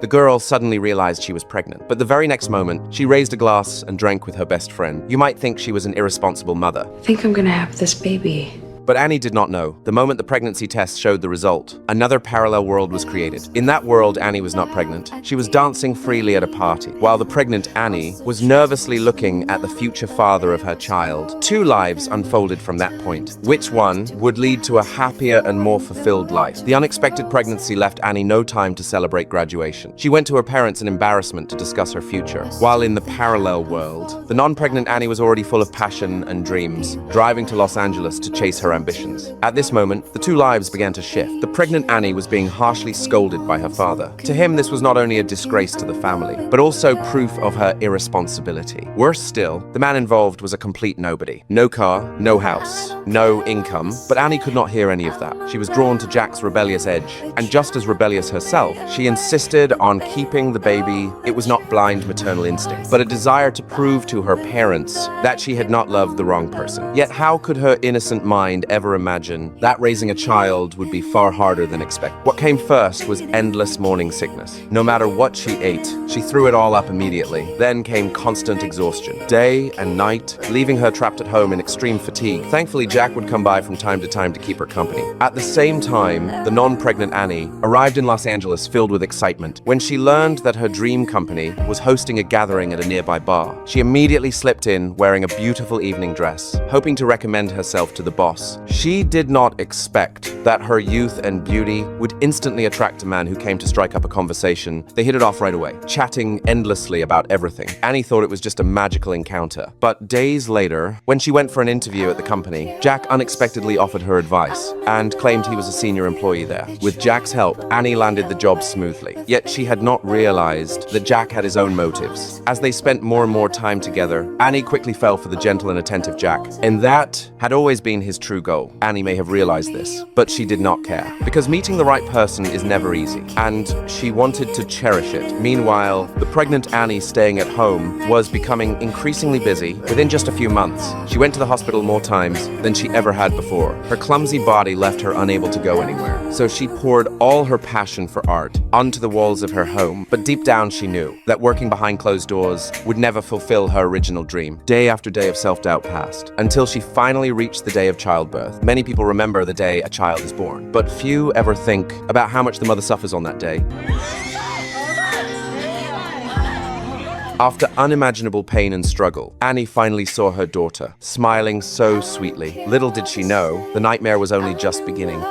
The girl suddenly realized she was pregnant, but the very next moment, she raised a glass and drank with her best friend. You might think she was an irresponsible mother. I think I'm gonna have this baby. But Annie did not know. The moment the pregnancy test showed the result, another parallel world was created. In that world, Annie was not pregnant. She was dancing freely at a party, while the pregnant Annie was nervously looking at the future father of her child. Two lives unfolded from that point. Which one would lead to a happier and more fulfilled life? The unexpected pregnancy left Annie no time to celebrate graduation. She went to her parents in embarrassment to discuss her future. While in the parallel world, the non-pregnant Annie was already full of passion and dreams, driving to Los Angeles to chase her ambitions. At this moment, the two lives began to shift. The pregnant Annie was being harshly scolded by her father. To him, this was not only a disgrace to the family, but also proof of her irresponsibility. Worse still, the man involved was a complete nobody. No car, no house, no income, but Annie could not hear any of that. She was drawn to Jack's rebellious edge, and just as rebellious herself, she insisted on keeping the baby. It was not blind maternal instinct, but a desire to prove to her parents that she had not loved the wrong person. Yet how could her innocent mind ever imagine that raising a child would be far harder than expected? What came first was endless morning sickness. No matter what she ate, she threw it all up immediately. Then came constant exhaustion, day and night, leaving her trapped at home in extreme fatigue. Thankfully, Jack would come by from time to time to keep her company. At the same time, the non-pregnant Annie arrived in Los Angeles filled with excitement. When she learned that her dream company was hosting a gathering at a nearby bar, she immediately slipped in wearing a beautiful evening dress, hoping to recommend herself to the boss. She did not expect that her youth and beauty would instantly attract a man who came to strike up a conversation. They hit it off right away, chatting endlessly about everything. Annie thought it was just a magical encounter. But days later, when she went for an interview at the company, Jack unexpectedly offered her advice and claimed he was a senior employee there. With Jack's help, Annie landed the job smoothly. Yet she had not realized that Jack had his own motives. As they spent more and more time together, Annie quickly fell for the gentle and attentive Jack. And that had always been his true goal. Annie may have realized this, but she did not care. Because meeting the right person is never easy, and she wanted to cherish it. Meanwhile, the pregnant Annie staying at home was becoming increasingly busy. Within just a few months, she went to the hospital more times than she ever had before. Her clumsy body left her unable to go anywhere, so she poured all her passion for art onto the walls of her home. But deep down she knew that working behind closed doors would never fulfill her original dream. Day after day of self-doubt passed, until she finally reached the day of childbirth. Many people remember the day a child is born, but few ever think about how much the mother suffers on that day. After unimaginable pain and struggle, Annie finally saw her daughter, smiling so sweetly. Little did she know, the nightmare was only just beginning.